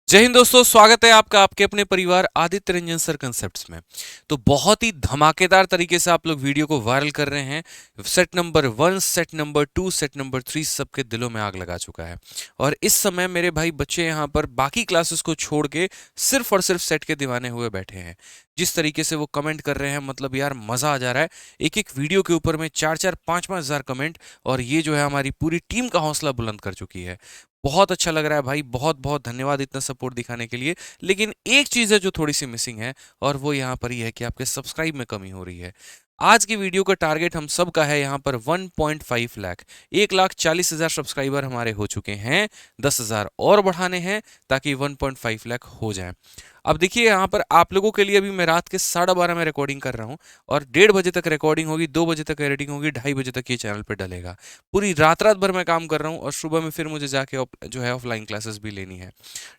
जय हिंद दोस्तों, स्वागत है आपका आपके अपने परिवार आदित्य रंजन सर कंसेप्ट्स में। तो बहुत ही धमाकेदार तरीके से आप लोग वीडियो को वायरल कर रहे हैं। Set number 1, set number 2, set number 3 सबके दिलों में आग लगा चुका है। और इस समय मेरे भाई बच्चे यहाँ पर बाकी क्लासेस को छोड़ के सिर्फ और सिर्फ सेट के दीवाने हुए बैठे हैं। जिस तरीके से वो कमेंट कर रहे हैं, मतलब यार मजा आ जा रहा है। एक एक वीडियो के ऊपर में 4-4, 5-5 हजार कमेंट, और ये जो है हमारी पूरी टीम का हौसला बुलंद कर चुकी है। बहुत अच्छा लग रहा है भाई, बहुत बहुत धन्यवाद इतना सपोर्ट दिखाने के लिए। लेकिन एक चीज़ है जो थोड़ी सी मिसिंग है, और वो यहाँ पर ही है कि आपके सब्सक्राइब में कमी हो रही है। आज की वीडियो का टारगेट हम सब का है यहाँ पर 1.5 लाख, 1,40,000 सब्सक्राइबर हमारे हो चुके हैं। 10,000 और बढ़ाने हैं ताकि 1.5 लाख हो जाए। अब देखिए यहाँ पर आप लोगों के लिए अभी मैं रात के 12:30 में रिकॉर्डिंग कर रहा हूँ, और 1:30 बजे तक रिकॉर्डिंग होगी, 2 बजे तक एडिटिंग होगी, 2:30 बजे तक ये चैनल पर डलेगा। पूरी रात रात भर मैं काम कर रहा हूँ, और सुबह में फिर मुझे जाके जो है ऑफलाइन क्लासेस भी लेनी है।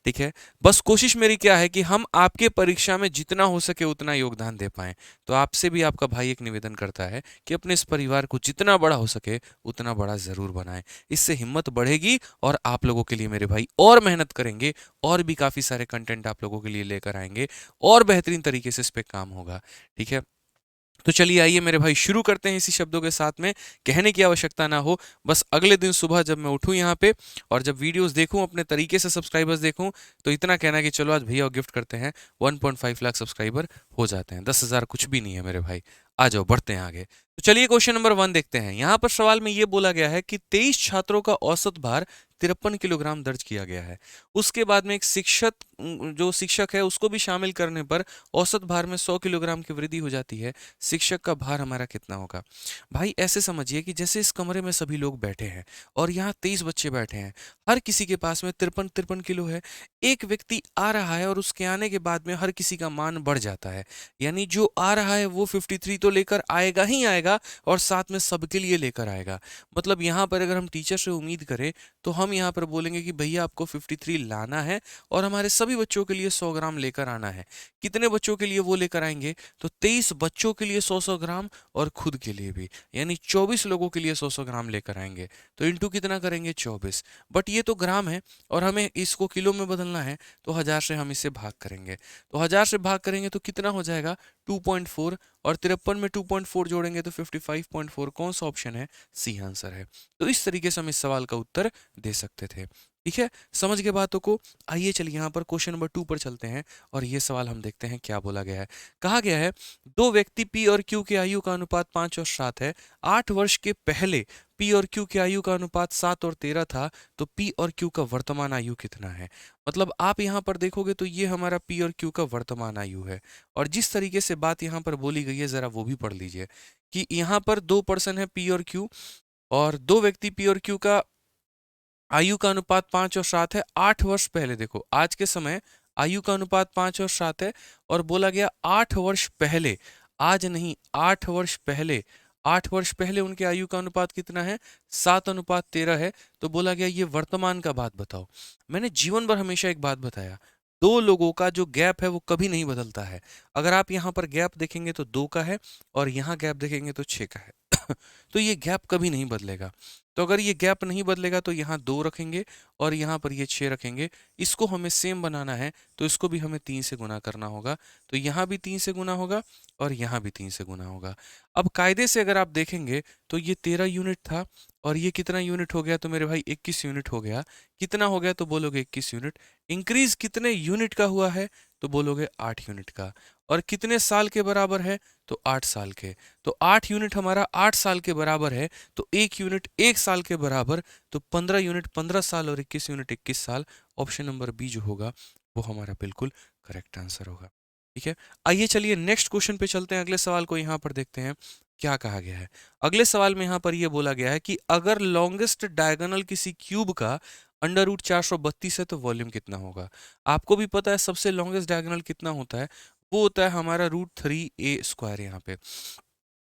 ठीक है। बस कोशिश मेरी क्या है कि हम आपके परीक्षा में जितना हो सके उतना योगदान दे पाएं। तो आपसे भी आपका भाई एक निवेदन करता है कि अपने इस परिवार को जितना बड़ा हो सके उतना बड़ा जरूर बनाएं। इससे हिम्मत बढ़ेगी, और आप लोगों के लिए मेरे भाई और मेहनत करेंगे, और भी काफी सारे कंटेंट आप लोगों के लिए लेकर आएंगे, और बेहतरीन तरीके से इस पे काम होगा। ठीक है। तो चलिए आइए मेरे भाई शुरू करते हैं इसी शब्दों के साथ में। कहने की आवश्यकता ना हो, बस अगले दिन सुबह जब मैं उठूं यहाँ पे, और जब वीडियोस देखूं, अपने तरीके से सब्सक्राइबर्स देखूं, तो इतना कहना कि चलो आज भैया गिफ्ट करते हैं, 1.5 लाख सब्सक्राइबर हो जाते हैं। 10,000 कुछ भी नहीं है मेरे भाई। आ जाओ, बढ़ते हैं आगे। तो चलिए क्वेश्चन नंबर 1 देखते हैं। यहाँ पर सवाल में ये बोला गया है कि 23 छात्रों का औसत भार 53 किलोग्राम दर्ज किया गया है। उसके बाद में एक जो शिक्षक है उसको भी शामिल करने पर औसत भार में 100 किलोग्राम की वृद्धि हो जाती है। शिक्षक का भार हमारा कितना होगा? भाई ऐसे समझिए कि जैसे इस कमरे में सभी लोग बैठे हैं, और यहाँ 23 बच्चे बैठे हैं। हर किसी के पास में 53-53 किलो है। एक व्यक्ति आ रहा है, और उसके आने के बाद में हर किसी का मान बढ़ जाता है। यानी जो आ रहा है वो 53 तो लेकर आएगा ही आएगा, और साथ में सबके लिए लेकर आएगा। मतलब यहाँ पर अगर हम टीचर से उम्मीद करें, तो हम यहाँ पर बोलेंगे कि भैया आपको 53 लाना है, और हमारे सभी बच्चों के लिए 100 ग्राम लेकर आना है। कितने बच्चों के लिए वो लेकर आएंगे? तो 23 बच्चों के लिए 100-100 ग्राम, और खुद के लिए भी, यानी 24 लोगों के लिए 100-100 ग्राम लेकर आएंगे। तो इंटू कितना करेंगे? 24। बट ये तो ग्राम है, और हमें इसको किलो में बदलना है, तो 1000 से हम इसे भाग करेंगे। तो 1000 से भाग करेंगे तो कितना हो जाएगा? 2.4। और 53 में 2.4 जोड़ेंगे तो 55.4। कौन सा ऑप्शन है? सी आंसर है। तो इस तरीके से हम इस सवाल का उत्तर दे सकते थे। ठीक है, समझ गए बातों को? आइए चलिए यहाँ पर क्वेश्चन नंबर 2 पर चलते हैं, और ये सवाल हम देखते हैं क्या बोला गया है। कहा गया है, दो व्यक्ति पी और क्यू के आयु का अनुपात 5 और 7 है। 8 वर्ष के पहले पी और क्यू के आयु का अनुपात 7 और 13 था। तो पी और क्यू का वर्तमान आयु कितना है? मतलब आप यहाँ पर देखोगे तो ये हमारा पी और क्यू का वर्तमान आयु है। और जिस तरीके से बात यहाँ पर बोली गई है, जरा वो भी पढ़ लीजिए कि यहाँ पर दो पर्सन है पी और क्यू, और दो व्यक्ति पी और क्यू का आयु का अनुपात 5 और 7 है। 8 वर्ष पहले, देखो आज के समय आयु का अनुपात 5 और 7 है, और बोला गया 8 वर्ष पहले, आज नहीं 8 वर्ष पहले। 8 वर्ष पहले उनके आयु का अनुपात कितना है? 7:13 है। तो बोला गया ये वर्तमान का बात बताओ। मैंने जीवन भर हमेशा एक बात बताया, दो लोगों का जो गैप है वो कभी नहीं बदलता है। अगर आप यहाँ पर गैप देखेंगे तो 2 का है, और यहाँ गैप देखेंगे तो 6 का है। तो ये गैप कभी नहीं बदलेगा। तो अगर ये गैप नहीं बदलेगा तो यहाँ 2 रखेंगे, और यहाँ पर ये 6 रखेंगे। इसको हमें सेम बनाना है, तो इसको भी हमें 3 से गुना करना होगा। तो यहाँ भी 3 से गुना होगा, और यहाँ भी 3 से गुना होगा। अब कायदे से अगर आप देखेंगे तो ये 13 यूनिट था, और ये कितना यूनिट हो गया? तो मेरे भाई 21 यूनिट हो गया। कितना हो गया? तो बोलोगे 21 यूनिट। इंक्रीज कितने यूनिट का हुआ है? तो बोलोगे 8 यूनिट का। और कितने साल के बराबर है? तो 8 साल के। तो 8 यूनिट हमारा 8 साल के बराबर है, तो 1 यूनिट 1 साल के बराबर। तो 15 यूनिट 15 साल, और 21 यूनिट 21 साल। ऑप्शन नंबर बी जो होगा वो हमारा बिल्कुल करेक्ट आंसर होगा। ठीक है। आइए चलिए नेक्स्ट क्वेश्चन पे चलते हैं, अगले सवाल को यहाँ पर देखते हैं क्या कहा गया है। अगले सवाल में यहाँ पर यह बोला गया है कि अगर लॉन्गेस्ट डायगोनल किसी क्यूब का √432 है तो वॉल्यूम कितना होगा? आपको भी पता है सबसे लॉन्गेस्ट डायगोनल कितना होता है? वो होता है हमारा √3a²। यहाँ पे,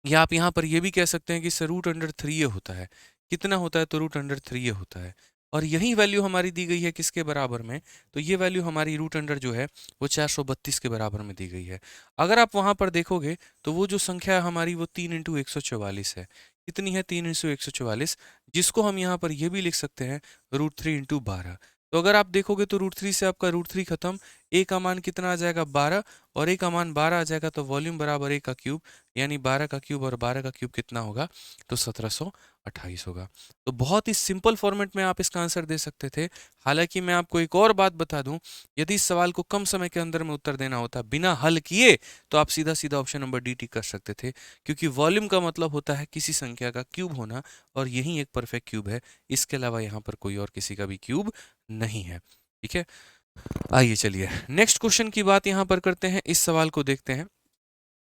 या आप यहाँ पर ये भी कह सकते हैं कि सर √3a होता है। कितना होता है? तो √3a होता है। और यही वैल्यू हमारी दी गई है किसके बराबर में? तो ये वैल्यू हमारी रूट अंडर जो है वो 432 के बराबर में दी गई है। अगर आप वहां पर देखोगे तो वो जो संख्या है हमारी वो 3 × 144 है। कितनी है? 3 × 144, जिसको हम यहाँ पर ये भी लिख सकते हैं √3 × 12। तो अगर आप देखोगे तो √3 से आपका √3 खत्म, a का मान कितना आ जाएगा 12, और a का मान 12 आ जाएगा, तो वॉल्यूम बराबर a का क्यूब, यानी 12 का क्यूब और 12 का क्यूब कितना होगा, तो 1728 होगा। तो बहुत ही सिंपल फॉर्मेट में आप इसका आंसर दे सकते थे। हालांकि मैं आपको एक और बात बता दूं, यदि इस सवाल को कम समय के अंदर में उत्तर देना होता बिना हल किए, तो आप सीधा सीधा ऑप्शन नंबर डी टिक कर सकते थे, क्योंकि वॉल्यूम का मतलब होता है किसी संख्या का क्यूब होना, और यही एक परफेक्ट क्यूब है। इसके अलावा यहाँ पर कोई और किसी का भी क्यूब नहीं है। ठीक है, आइए चलिए नेक्स्ट क्वेश्चन की बात यहाँ पर करते हैं। इस सवाल को देखते हैं,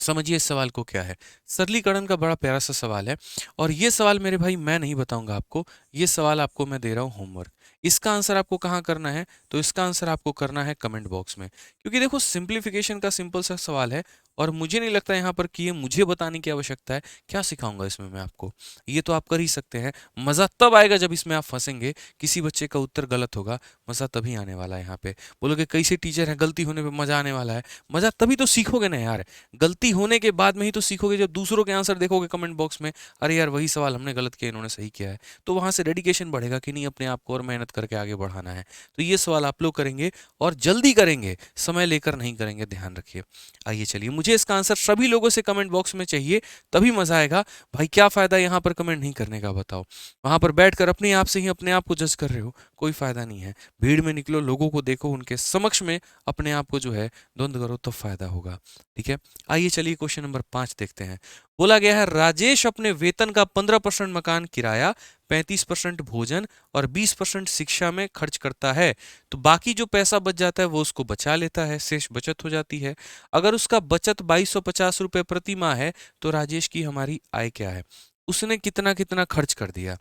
समझिए इस सवाल को क्या है। सरलीकरण का बड़ा प्यारा सा सवाल है, और ये सवाल मेरे भाई मैं नहीं बताऊंगा आपको, ये सवाल आपको मैं दे रहा हूँ होमवर्क। इसका आंसर आपको कहाँ करना है, तो इसका आंसर आपको करना है कमेंट बॉक्स में, क्योंकि देखो सिंप्लीफिकेशन का सिंपल सा सवाल है, और मुझे नहीं लगता यहाँ पर कि ये मुझे बताने की आवश्यकता है। क्या सिखाऊंगा इसमें मैं आपको, ये तो आप कर ही सकते हैं। मज़ा तब आएगा जब इसमें आप फंसेंगे, किसी बच्चे का उत्तर गलत होगा, मज़ा तभी आने वाला है। यहाँ पे बोलोगे कैसे टीचर हैं, गलती होने पे मज़ा आने वाला है, मज़ा तभी तो सीखोगे ना यार। गलती होने के बाद में ही तो सीखोगे, जब दूसरों के आंसर देखोगे कमेंट बॉक्स में, अरे यार वही सवाल हमने गलत किया, इन्होंने सही किया है, तो वहां से डेडिकेशन बढ़ेगा कि नहीं अपने आप को और मेहनत करके आगे बढ़ाना है। तो ये सवाल आप लोग करेंगे, और जल्दी करेंगे, समय लेकर नहीं करेंगे, ध्यान रखिए। आइए चलिए, मुझे इसका आंसर सभी लोगों से कमेंट बॉक्स में चाहिए, तभी मजा आएगा। भाई क्या फायदा यहाँ पर कमेंट नहीं करने का, बताओ। वहां पर बैठकर अपने आप से ही अपने आप को जज कर रहे हो, कोई फायदा नहीं है। भीड़ में निकलो, लोगों को देखो, उनके समक्ष में अपने आप को जो है द्वंद्व करो, तो फायदा होगा। ठीक है, आइए चलिए क्वेश्चन नंबर 5 देखते हैं। बोला गया है राजेश अपने वेतन का 15% मकान किराया, 35% भोजन और 20% शिक्षा में खर्च करता है, तो बाकी जो पैसा बच जाता है वो उसको बचा लेता है, शेष बचत हो जाती है। अगर उसका बचत 2250 रुपये प्रति माह है, तो राजेश की हमारी आय क्या है। उसने कितना कितना खर्च कर दिया,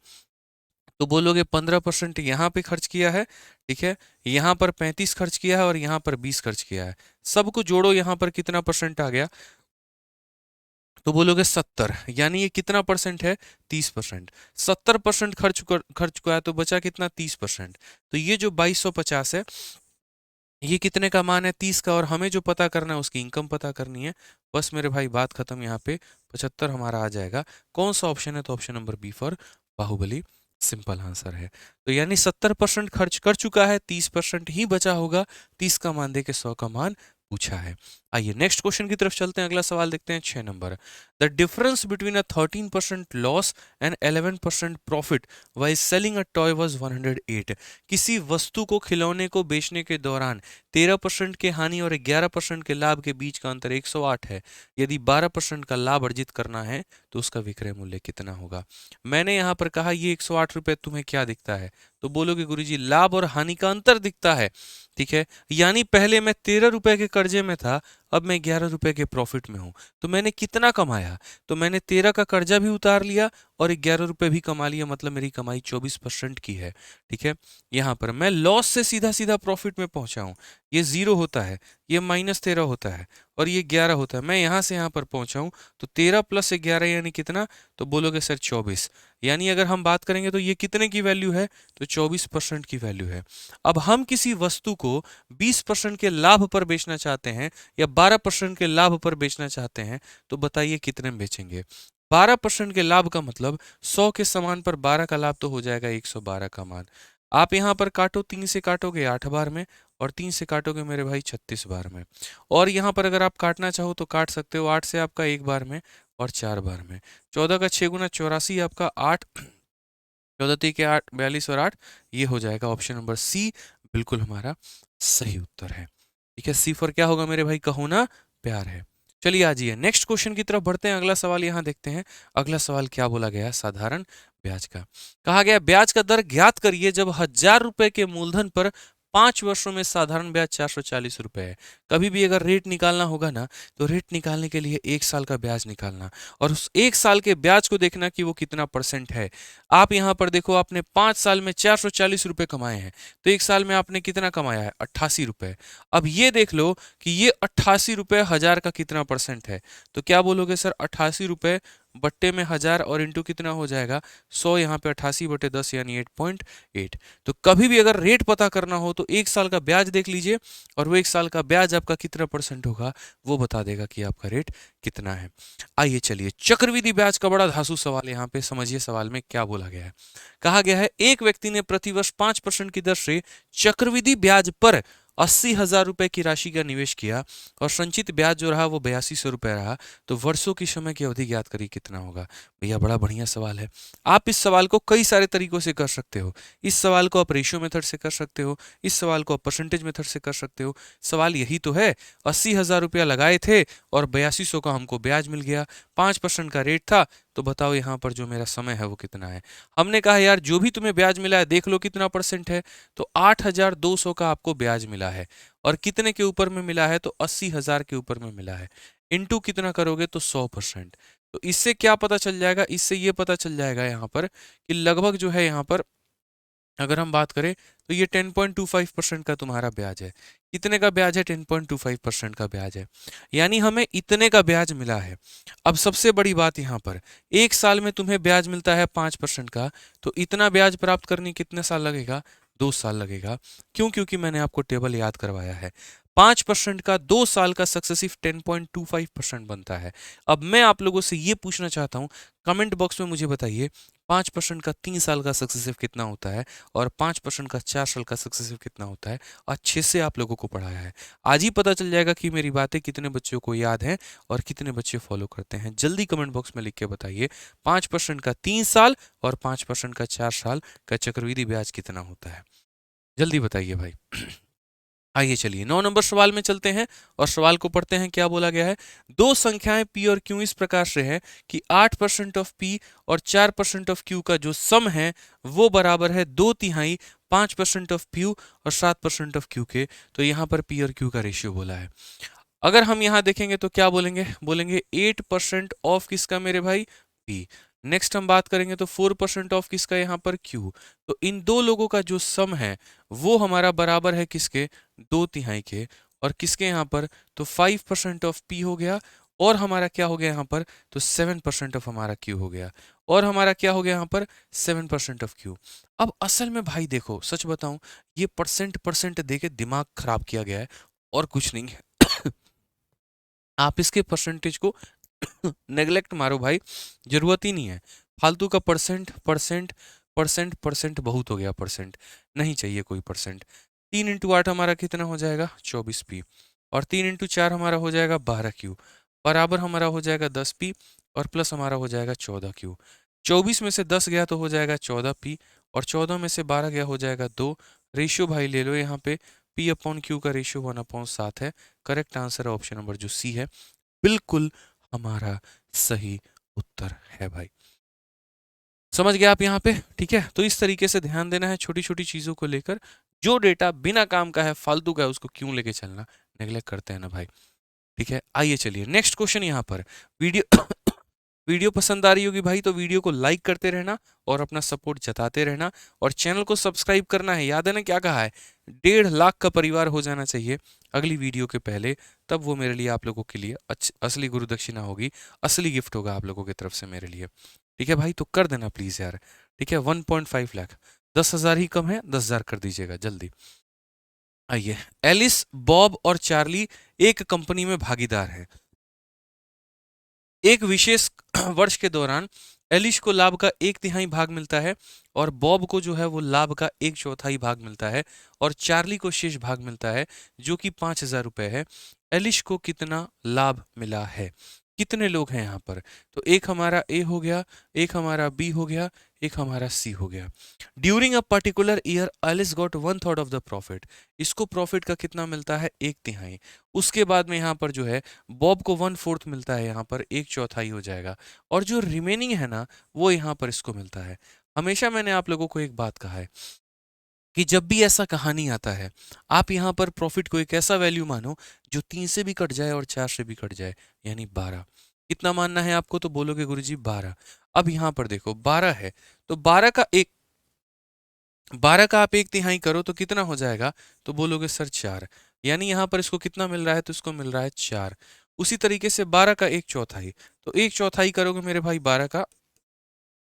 तो बोलोगे 15% यहाँ पे खर्च किया है, ठीक है, यहाँ पर 35 खर्च किया है, और यहाँ पर 20 खर्च किया है। सबको जोड़ो, यहाँ पर कितना परसेंट आ गया, तो बोलोगे 70, यानी ये कितना परसेंट है, 30%। 70% खर्च हुआ है, तो बचा कितना, 30%। तो ये जो 2250 है, ये कितने का मान है, 30 का, और हमें जो पता करना है उसकी इनकम पता करनी है। बस मेरे भाई बात खत्म, यहाँ पे 75 हमारा आ जाएगा। कौन सा ऑप्शन है, तो option number B for Baahubali simple answer है। तो यानी 70% खर्च कर चुका है, 30% ही बचा होगा, 30 का मान दे के 100 का मान पूछा है। आइए नेक्स्ट क्वेश्चन की तरफ चलते हैं, अगला सवाल देखते हैं 6 number. The difference between a 13% loss and 11% profit while selling a toy was 108। किसी वस्तु को, खिलौने को बेचने के दौरान 13% के हानि और 11% के लाभ के बीच का अंतर 108 है। यदि 12% का लाभ अर्जित करना है, तो उसका विक्रय मूल्य कितना होगा। मैंने यहाँ पर कहा ये 108 रुपये तुम्हें क्या दिखता है, तो बोलोगे गुरुजी लाभ और हानि का अंतर दिखता है। ठीक है, यानी पहले मैं 13 रुपए के कर्जे में था, अब मैं 11 रुपए के प्रॉफिट में हूं, तो मैंने कितना कमाया, तो मैंने 13 का कर्जा भी उतार लिया और 11 रुपए भी कमा लिया, मतलब मेरी कमाई 24% की है। ठीक है, यहाँ पर मैं लॉस से सीधा सीधा प्रॉफिट में पहुंचा हूं। ये 0 होता है, ये -13 होता है, और ये 11 होता है। मैं यहाँ से यहाँ पर पहुंचा हूं, तो 13 + 11 यानी कितना, तो बोलोगे सर 24। यानी अगर हम बात करेंगे तो ये कितने की वैल्यू है, तो 24% की वैल्यू है। अब हम किसी वस्तु को 20% के लाभ पर बेचना चाहते हैं, या 12% के लाभ पर बेचना चाहते हैं, तो बताइए कितने में बेचेंगे। 12% के लाभ का मतलब 100 के सामान पर 12 का लाभ, तो हो जाएगा 112 का मान। आप यहाँ पर काटो, 3 से काटोगे 8 बार में, और 3 से काटोगे मेरे भाई 36 बार में। और यहाँ पर अगर आप काटना चाहो तो काट सकते हो, 8 से आपका 1 बार में और 4 बार में। 14 का 6 गुना 84 आपका 8, 14 3 के 8, 42 और 8, ये हो जाएगा ऑप्शन नंबर सी, बिल्कुल हमारा सही उत्तर है। ठीक है, सी फॉर क्या होगा मेरे भाई, कहो ना प्यार है। चलिए आ जाइए नेक्स्ट क्वेश्चन की तरफ बढ़ते हैं, अगला सवाल यहाँ देखते हैं। अगला सवाल क्या बोला गया है, साधारण ब्याज का। कहा गया ब्याज का दर ज्ञात करिए जब 1000 रुपए के मूलधन पर 5 वर्षों में साधारण ब्याज 440 रुपए है। कभी भी अगर रेट निकालना होगा ना, तो रेट निकालने के लिए 1 साल का ब्याज निकालना, और उस 1 साल के ब्याज को देखना कि वो कितना परसेंट है। आप यहाँ पर देखो, आपने 5 साल में 440 रुपए कमाए हैं, तो 1 साल में आपने कितना कमाया है, 88 रुपए। अब ये देख लो कि ये 88 रुपए 1000 का कितना परसेंट है, तो क्या बोलोगे सर 88 रुपए बट्टे में 1000 और इंटू कितना हो जाएगा 100, यहाँ पे 88/10 यानी 8.8। तो कभी भी अगर रेट पता करना हो तो 1 साल का ब्याज देख लीजिए और वो 1 साल का ब्याज आपका कितना % होगा वो बता देगा कि आपका रेट कितना है। आइए चलिए, चक्रवृद्धि ब्याज का बड़ा धांसू सवाल, यहाँ पे समझिए सवाल में क्या बोला गया है। कहा गया है एक व्यक्ति ने प्रतिवर्ष 5% की दर से चक्रवृद्धि ब्याज पर 80,000 रुपए की राशि का निवेश किया और संचित ब्याज जो रहा वो 8200 रुपए रहा, तो वर्षों की समय की अवधि ज्ञात करिए कितना होगा। भैया बड़ा बढ़िया सवाल है। आप इस सवाल को कई सारे तरीकों से कर सकते हो। इस सवाल को आप रेशियो मेथड से कर सकते हो, इस सवाल को आप परसेंटेज मेथड से कर सकते हो। सवाल यही तो है, 80,000 रुपया लगाए थे और 8200 का हमको ब्याज मिल गया, 5% का रेट था, तो बताओ यहाँ पर जो मेरा समय है वो कितना है। हमने कहा यार जो भी तुम्हें ब्याज मिला है देख लो कितना % है, तो 8,200 का आपको ब्याज मिला है और कितने के ऊपर में मिला है, तो 80,000 के ऊपर में मिला है। इनटू कितना करोगे तो 100%। तो इससे क्या पता चल जाएगा, इससे ये पता चल जाएगा यहाँ पर कि लगभग जो है यहाँ पर अगर हम बात करें तो ये 10.25% का तुम्हारा ब्याज है। कितने का ब्याज है, 10.25% का ब्याज है, यानी हमें इतने का ब्याज मिला है। अब सबसे बड़ी बात यहाँ पर, एक साल में तुम्हें ब्याज मिलता है 5% का, तो इतना ब्याज प्राप्त करने कितने साल लगेगा, 2 साल लगेगा। क्यों, क्योंकि मैंने आपको टेबल याद करवाया है। 5% का 2 साल का सक्सेसिव 10.25% बनता है। अब मैं आप लोगों से ये पूछना चाहता हूँ, कमेंट बॉक्स में मुझे बताइए 5% का 3 साल का सक्सेसिव कितना होता है और 5% का 4 साल का सक्सेसिव कितना होता है। अच्छे से आप लोगों को पढ़ाया है, आज ही पता चल जाएगा कि मेरी बातें कितने बच्चों को याद हैं और कितने बच्चे फॉलो करते हैं। जल्दी कमेंट बॉक्स में लिख के बताइए 5% का 3 साल और 5% का 4 साल का चक्रवृद्धि ब्याज कितना होता है। जल्दी बताइए भाई। आइए चलिए 9 नंबर सवाल में चलते हैं और सवाल को पढ़ते हैं। क्या बोला गया है, दो संख्याएं p और q इस प्रकार से है कि 8% ऑफ p और 4% ऑफ q का जो सम है वो बराबर है 2/3 5% ऑफ p और 7% ऑफ q के। तो यहाँ पर p और q का रेशियो बोला है। अगर हम यहाँ देखेंगे तो क्या बोलेंगे, बोलेंगे 8% ऑफ किसका मेरे भाई, p। नेक्स्ट हम बात करेंगे तो 4% ऑफ किसका यहाँ पर, q। तो इन दो लोगों का जो सम है वो हमारा बराबर है किसके, 2/3 के। और किसके यहाँ पर, तो 5% ऑफ p हो गया और हमारा क्या हो गया यहाँ पर, तो 7% ऑफ हमारा q हो गया और हमारा क्या हो गया यहाँ पर 7% ऑफ q। अब असल में भाई देखो सच बताऊं, ये परसेंट देके दिमाग खराब किया गया है और कुछ नहीं है। आप इसके परसेंटेज को नेगलेक्ट मारो भाई, जरूरत ही नहीं है। फालतू का परसेंट परसेंट परसेंट परसेंट बहुत हो गया, परसेंट नहीं चाहिए कोई परसेंट। 3 × 8 हमारा कितना हो जाएगा 24p और 3 × 4 हमारा हो जाएगा 12q बराबर हमारा हो जाएगा 10p और प्लस हमारा हो जाएगा 14q। 24 में से 10 गया तो हो जाएगा 14p और 14 में से 12 गया हो जाएगा 2। रेशियो भाई ले लो यहाँ पे, p/q का रेशियो 1/7 है। करेक्ट आंसर है ऑप्शन नंबर जो सी है, बिल्कुल हमारा सही उत्तर है भाई। समझ गए आप यहाँ पे, ठीक है। तो इस तरीके से ध्यान देना है छोटी छोटी चीजों को लेकर। जो डेटा बिना काम का है, फालतू का है, उसको क्यों लेके चलना, नेग्लेक्ट करते हैं ना भाई, ठीक है। आइए चलिए नेक्स्ट क्वेश्चन यहाँ पर। वीडियो वीडियो पसंद आ रही होगी भाई तो वीडियो को लाइक करते रहना और अपना सपोर्ट जताते रहना और चैनल को सब्सक्राइब करना है। याद है ना क्या कहा है, 1.5 लाख का परिवार हो जाना चाहिए अगली वीडियो के पहले, तब वो मेरे लिए आप लोगों के लिए असली गुरु दक्षिणा होगी, असली गिफ्ट होगा आप लोगों की तरफ से मेरे लिए, ठीक है भाई। तो कर देना प्लीज यार, ठीक है। 1.5 लाख, 10,000 ही कम है, 10,000 कर दीजिएगा जल्दी। आइए, एलिस, बॉब और चार्ली एक कंपनी में भागीदार हैं। एक विशेष वर्ष के दौरान एलिश को लाभ का 1/3 भाग मिलता है और बॉब को जो है वो लाभ का 1/4 भाग मिलता है और चार्ली को शेष भाग मिलता है जो कि 5,000 रुपए है। एलिश को कितना लाभ मिला है, कितने लोग हैं यहाँ पर, तो एक हमारा ए हो गया, एक हमारा बी हो गया, एक हमारा सी हो गया। During a particular year Alice got 1/3 of the profit, इसको प्रॉफिट का कितना मिलता है, 1/3। उसके बाद में यहाँ पर जो है बॉब को 1/4 मिलता है, यहाँ पर 1/4 हो जाएगा और जो रिमेनिंग है ना वो यहाँ पर इसको मिलता है। हमेशा मैंने आप लोगों को एक बात कहा है कि जब भी ऐसा कहानी आता है, आप यहाँ पर प्रॉफिट को एक ऐसा वैल्यू मानो जो 3 से भी कट जाए और 4 से भी कट जाए, यानी 12। कितना मानना है आपको, तो बोलोगे गुरुजी 12। अब यहाँ पर देखो 12 है तो 12 का आप 1/3 करो तो कितना हो जाएगा, तो बोलोगे सर 4, यानी यहाँ पर इसको कितना मिल रहा है, तो इसको मिल रहा है 4। उसी तरीके से 12 का 1/4, तो 1/4 करोगे मेरे भाई 12 का,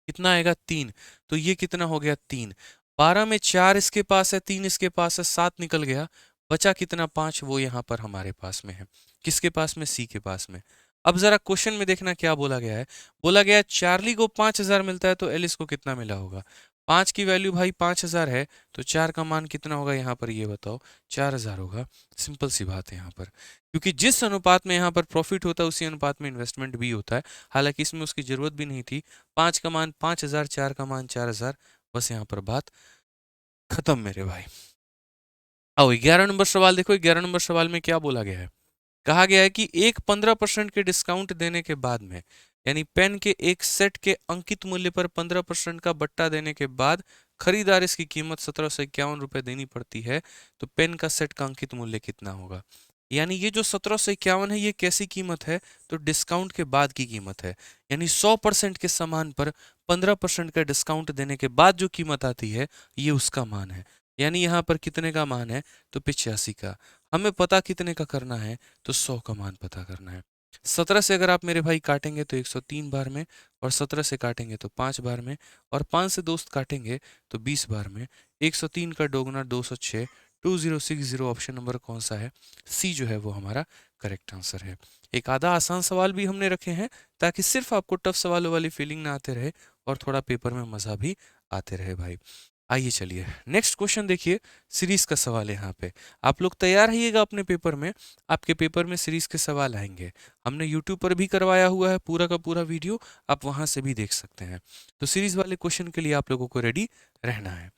कितना आएगा 3, तो ये कितना हो गया 3। 12 में 4 इसके पास है, 3 इसके पास है, 7 निकल गया, बचा कितना 5, वो यहाँ पर हमारे पास में है। किसके पास में? सी के पास में। अब जरा क्वेश्चन में देखना क्या बोला गया है। बोला गया है चार्ली को 5000 मिलता है तो एलिस को कितना मिला होगा। 5 की वैल्यू भाई 5000 है, तो 4 का मान कितना होगा यहाँ पर, ये बताओ। 4000 होगा। सिंपल सी बात है यहाँ पर, क्योंकि जिस अनुपात में यहाँ पर प्रॉफिट होता है उसी अनुपात में इन्वेस्टमेंट भी होता है। हालांकि इसमें उसकी जरूरत भी नहीं थी। 5 का मान 5000, 4 का मान 4000, बस यहाँ पर बात खत्म मेरे भाई। आओ 11 नंबर सवाल देखो। 11 नंबर सवाल में क्या बोला गया है। कहा गया है कि एक 15% के डिस्काउंट देने के बाद में, यानी पेन के एक सेट के अंकित मूल्य पर 15% का बट्टा देने के बाद खरीदार इसकी कीमत 1751 रुपए देनी पड़ती है, तो पेन का सेट का अंकित मूल्य कितना होगा। यानी ये जो 1751 है, ये कैसी कीमत है, तो डिस्काउंट के बाद की कीमत है। यानी 100% के सामान पर 15% का डिस्काउंट देने के बाद जो कीमत आती है, ये उसका मान है। यानी यहाँ पर कितने का मान है, तो 85 का। हमें पता कितने का करना है, तो 100 का मान पता करना है। 17 से अगर आप मेरे भाई काटेंगे तो 103 बार में, और 17 से काटेंगे तो 5 बार में, और 5 से दोस्त काटेंगे तो 20 बार में। 103 का दोगुना 206, 2060। ऑप्शन नंबर कौन सा है, सी जो है वो हमारा करेक्ट आंसर है। एक आधा आसान सवाल भी हमने रखे हैं ताकि सिर्फ आपको टफ सवालों वाली फीलिंग ना आते रहे और थोड़ा पेपर में मजा भी आते रहे भाई। आइए चलिए नेक्स्ट क्वेश्चन देखिए। सीरीज का सवाल है यहाँ पे। आप लोग तैयार रहिएगा अपने पेपर में, आपके पेपर में सीरीज के सवाल आएंगे। हमने यूट्यूब पर भी करवाया हुआ है पूरा का पूरा वीडियो, आप वहां से भी देख सकते हैं। तो सीरीज वाले क्वेश्चन के लिए आप लोगों को रेडी रहना है।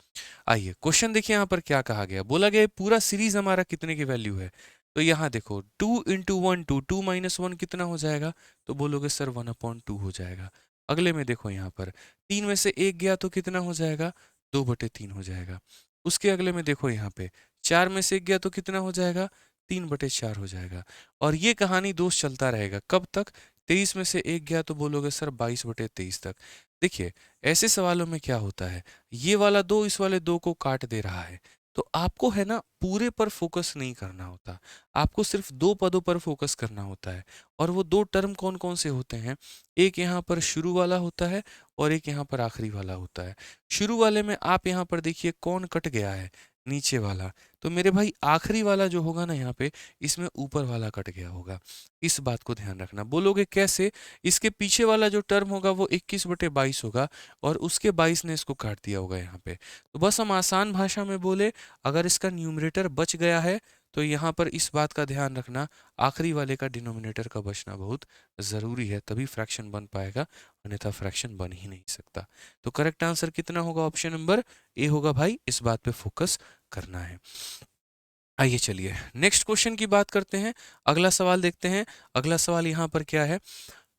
आइए क्वेश्चन देखिए यहाँ पर क्या कहा गया। बोला गया पूरा सीरीज हमारा कितने की वैल्यू है। तो यहाँ देखो 2 इंटू 1 2, 2 माइनस 1 कितना हो जाएगा, तो बोलोगे सर 1/2 हो जाएगा। अगले में देखो यहाँ पर 3 में से 1 गया तो कितना हो जाएगा, 2/3 हो जाएगा। उसके अगले में देखो यहाँ पे 4 में से 1 गया तो कितना हो जाएगा, 3/4 हो जाएगा। और ये कहानी दोस्त चलता रहेगा कब तक, 23 में से 1 गया तो बोलोगे सर 22/23 तक। देखिए ऐसे सवालों में क्या होता है, ये वाला 2 इस वाले 2 को काट दे रहा है, तो आपको है ना पूरे पर फोकस नहीं करना होता, आपको सिर्फ 2 पदों पर फोकस करना होता है। और वो 2 टर्म कौन कौन से होते हैं, एक यहाँ पर शुरू वाला होता है और एक यहाँ पर आखिरी वाला होता है। शुरू वाले में आप यहाँ पर देखिए कौन कट गया है, नीचे वाला। तो मेरे भाई आखिरी वाला जो होगा ना यहाँ पे, इसमें ऊपर वाला कट गया होगा। इस बात को ध्यान रखना। बोलोगे कैसे, इसके पीछे वाला जो टर्म होगा वो 21/22 होगा और उसके 22 ने इसको काट दिया होगा यहाँ पे। तो बस हम आसान भाषा में बोले, अगर इसका न्यूमरेटर बच गया है तो यहाँ पर इस बात का ध्यान रखना, आखिरी वाले का डिनोमिनेटर का बचना बहुत ज़रूरी है, तभी फ्रैक्शन बन पाएगा, अन्यथा फ्रैक्शन बन ही नहीं सकता। तो करेक्ट आंसर कितना होगा, ऑप्शन नंबर ए होगा भाई। इस बात पे फोकस करना है। आइए चलिए नेक्स्ट क्वेश्चन की बात करते हैं, अगला सवाल देखते हैं। अगला सवाल यहाँ पर क्या है।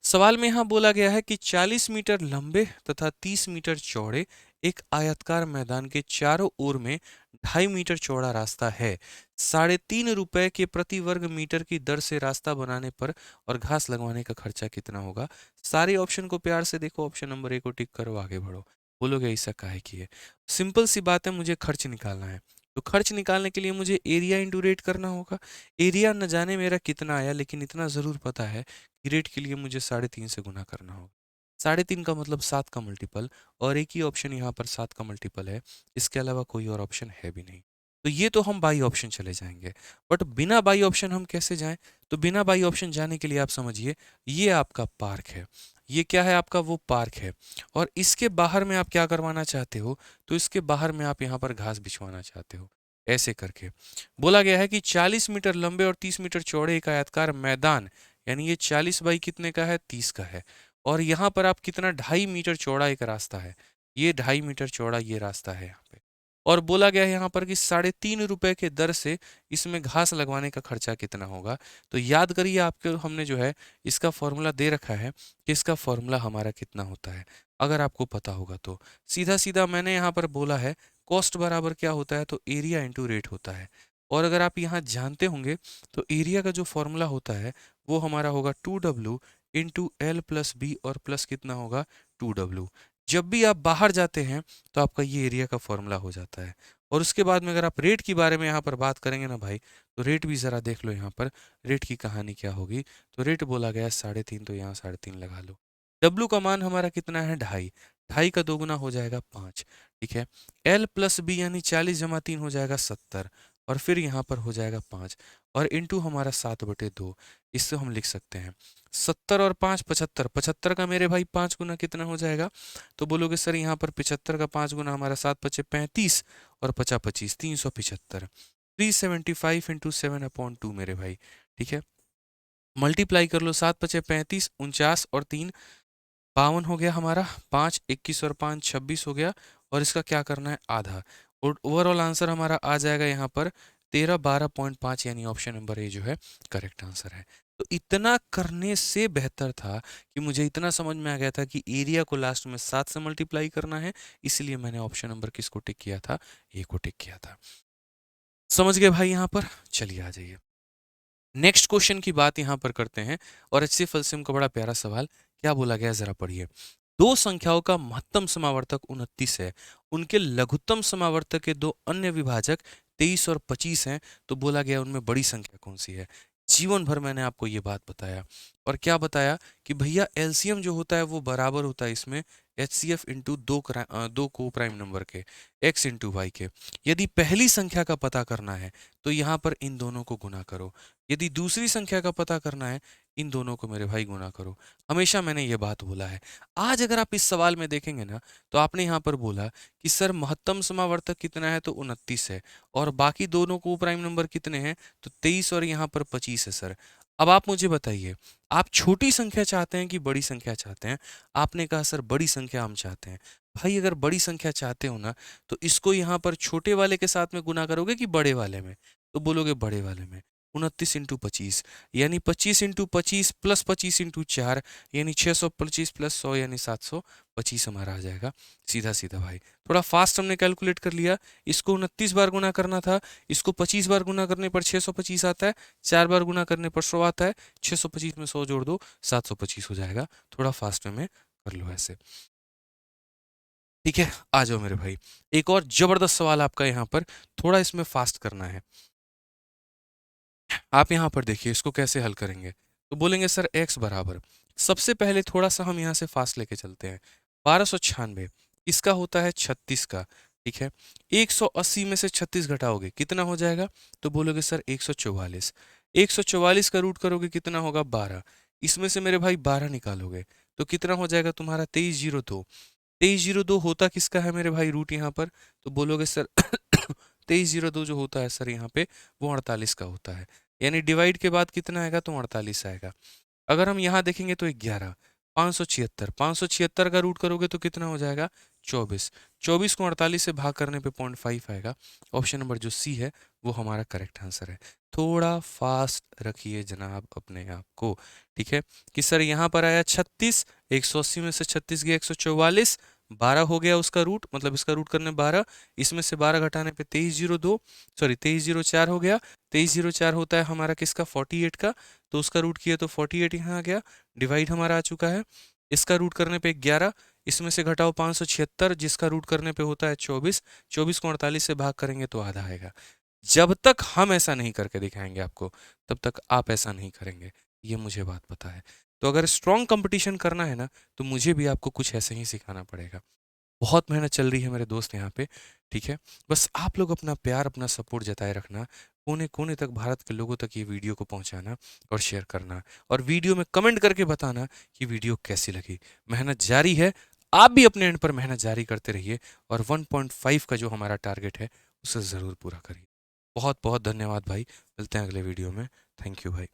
सवाल में यहाँ बोला गया है कि 40 मीटर लंबे तथा 30 मीटर चौड़े एक आयताकार मैदान के चारों ओर में 2.5 मीटर चौड़ा रास्ता है। 3.5 रुपए के प्रति वर्ग मीटर की दर से रास्ता बनाने पर और घास लगवाने का खर्चा कितना होगा। सारे ऑप्शन को प्यार से देखो, ऑप्शन नंबर ए को टिक करो, आगे बढ़ो। बोलोगे ऐसा काहे की है, सिंपल सी बात है, मुझे खर्च निकालना है। तो खर्च निकालने के लिए मुझे एरिया इंटू रेट करना होगा। एरिया न जाने मेरा कितना आया, लेकिन इतना ज़रूर पता है कि रेट के लिए मुझे 3.5 से गुना करना होगा। 3.5 का मतलब 7 का मल्टीपल, और एक ही ऑप्शन यहाँ पर 7 का मल्टीपल है, इसके अलावा कोई और ऑप्शन है भी नहीं। तो ये तो हम बाई ऑप्शन चले जाएंगे, बट बिना बाई ऑप्शन हम कैसे जाएं। तो बिना बाई ऑप्शन जाने के लिए आप समझिए, ये आपका पार्क है, ये क्या है आपका, वो पार्क है। और इसके बाहर में आप क्या करवाना चाहते हो, तो इसके बाहर में आप यहाँ पर घास बिछवाना चाहते हो। ऐसे करके बोला गया है कि 40 मीटर लंबे और 30 मीटर चौड़े एक आयताकार मैदान, यानी ये 40 बाई कितने का है, 30 का है। और यहाँ पर आप कितना, 2.5 मीटर चौड़ा एक रास्ता है, ये 2.5 मीटर चौड़ा ये रास्ता है यहाँ पे। और बोला गया है यहाँ पर कि 3.5 रुपए के दर से इसमें घास लगवाने का खर्चा कितना होगा। तो याद करिए, आपके हमने जो है इसका फॉर्मूला दे रखा है कि इसका फॉर्मूला हमारा कितना होता है, अगर आपको पता होगा तो। सीधा सीधा मैंने यहाँ पर बोला है, कॉस्ट बराबर क्या होता है, तो एरिया इंटू रेट होता है। और अगर आप यहाँ जानते होंगे तो एरिया का जो फॉर्मूला होता है वो हमारा होगा 2W into L plus B, और प्लस कितना होगा, 2W। जब भी आप बाहर जाते हैं तो आपका ये एरिया का फॉर्मूला हो जाता है। और उसके बाद में अगर आप रेट के बारे में यहाँ पर बात करेंगे ना भाई, तो रेट भी ज़रा देख लो यहाँ पर रेट की कहानी क्या होगी। तो रेट बोला गया 3.5, तो यहाँ 3.5 लगा लो। डब्लू का मान हमारा कितना है 2.5, 2.5 का दोगुना हो जाएगा 5, ठीक है। एल प्लस बी यानी 40 + 3 हो जाएगा 70, और फिर यहाँ पर हो जाएगा 5 और इंटू हमारा 7/2। इससे हम लिख सकते हैं 70 और 5 75, 75 का मेरे भाई 5 गुना कितना हो जाएगा, तो बोलोगे सर यहाँ पर 75 का 5 गुना हमारा 7×5 = 35 और 50×25 375, 375 × 7/2 मेरे भाई, ठीक है। मल्टीप्लाई कर लो, 7×5 = 35, 49 और 3 52 हो गया हमारा, 5 21 और 5 26 हो गया, और इसका क्या करना है आधा, और ओवरऑल आंसर हमारा आ जाएगा यहाँ पर 13 12.5, यानी ऑप्शन नंबर ए जो है करेक्ट आंसर है। तो इतना करने से बेहतर था कि मुझे इतना समझ में आ गया था कि एरिया को लास्ट में 7 से मल्टीप्लाई करना है, इसलिए मैंने ऑप्शन नंबर किसको टिक किया था, ए को टिक किया था। समझ गए भाई यहाँ पर, चलिए आ जाइए नेक्स्ट क्वेश्चन की बात यहाँ पर करते हैं। और HCF एलसीएम का बड़ा प्यारा सवाल, क्या बोला गया जरा पढ़िए। दो संख्याओं का महत्तम समावर्तक 29 है, उनके लघुत्तम समावर्तक के दो अन्य विभाजक 23 और 25 हैं, तो बोला गया उनमें बड़ी संख्या कौन सी है। जीवन भर मैंने आपको ये बात बताया, और क्या बताया कि भैया एलसीएम जो होता है वो बराबर होता है इसमें HCF इंटू दो को प्राइम नंबर के x इंटू वाई के। यदि पहली संख्या का पता करना है तो यहाँ पर इन दोनों को गुना करो, यदि दूसरी संख्या का पता करना है इन दोनों को मेरे भाई गुना करो। हमेशा मैंने ये बात बोला है। आज अगर आप इस सवाल में देखेंगे ना, तो आपने यहाँ पर बोला कि सर महत्तम समावर्तक कितना है, तो 29 है, और बाकी दोनों को प्राइम नंबर कितने हैं, तो 23 और यहाँ पर 25 है सर। अब आप मुझे बताइए, आप छोटी संख्या चाहते हैं कि बड़ी संख्या चाहते हैं। आपने कहा सर बड़ी संख्या हम चाहते हैं। भाई अगर बड़ी संख्या चाहते हो ना, तो इसको यहाँ पर छोटे वाले के साथ में गुना करोगे कि बड़े वाले में, तो बोलोगे बड़े वाले में। 29 × 25 यानी 25 × 25 प्लस 25 × 4 यानी 625 प्लस 100 यानी 725 हमारा आ जाएगा। सीधा सीधा भाई, थोड़ा फास्ट हमने कैलकुलेट कर लिया। इसको 29 बार गुना करना था, इसको 25 बार गुना करने पर 625 आता है, 4 बार गुना करने पर 100 आता है, 625 में 100 जोड़ दो 725 हो जाएगा। थोड़ा फास्ट में कर लो ऐसे, ठीक है। आ जाओ मेरे भाई, एक और जबरदस्त सवाल आपका यहाँ पर, थोड़ा इसमें फास्ट करना है। आप यहाँ पर देखिए इसको कैसे हल करेंगे। तो बोलेंगे सर x बराबर, सबसे पहले थोड़ा सा हम यहाँ से फास्ट लेके चलते हैं। 1296 इसका होता है 36 का, ठीक है। 180 में से 36 घटाओगे कितना हो जाएगा, तो बोलोगे सर 144। 144 का रूट करोगे कितना होगा 12, इसमें से मेरे भाई 12 निकालोगे तो कितना हो जाएगा तुम्हारा 2302। 2302 होता किसका है मेरे भाई रूट यहाँ पर, तो बोलोगे सर 2302 जो होता है सर यहाँ पे वो 48 का होता है, यानी डिवाइड के बाद कितना आएगा, तो 48 आएगा। अगर हम यहाँ देखेंगे तो 11, 576, 576 का रूट करोगे तो कितना हो जाएगा 24, 24 को 48 से भाग करने पे 0.5 आएगा। ऑप्शन नंबर जो सी है वो हमारा करेक्ट आंसर है। थोड़ा फास्ट रखिए जनाब अपने आप को, ठीक है। कि सर यहाँ पर आया 36, 180 में से 36 गया 144, 12 हो गया उसका रूट, मतलब इसका रूट करने 12, इसमें से 12 घटाने पे 2302, सॉरी 2304 हो गया। 2304 होता है हमारा किसका 48 का, तो उसका रूट किया तो 48 यहाँ आ गया, डिवाइड हमारा आ चुका है। इसका रूट करने पे 11, इसमें से घटाओ 576 जिसका रूट करने पे होता है 24, 24 को 48 से भाग करेंगे तो आधा आएगा। जब तक हम ऐसा नहीं करके दिखाएंगे आपको, तब तक आप ऐसा नहीं करेंगे, ये मुझे बात पता है। तो अगर स्ट्रॉन्ग कंपटीशन करना है ना, तो मुझे भी आपको कुछ ऐसे ही सिखाना पड़ेगा। बहुत मेहनत चल रही है मेरे दोस्त यहाँ पे, ठीक है। बस आप लोग अपना प्यार अपना सपोर्ट जताए रखना, कोने कोने तक भारत के लोगों तक ये वीडियो को पहुँचाना और शेयर करना, और वीडियो में कमेंट करके बताना कि वीडियो कैसी लगी। मेहनत जारी है, आप भी अपने एंड पर मेहनत जारी करते रहिए, और 1.5 का जो हमारा टारगेट है उसे ज़रूर पूरा करिए। बहुत बहुत धन्यवाद भाई, मिलते हैं अगले वीडियो में। थैंक यू भाई।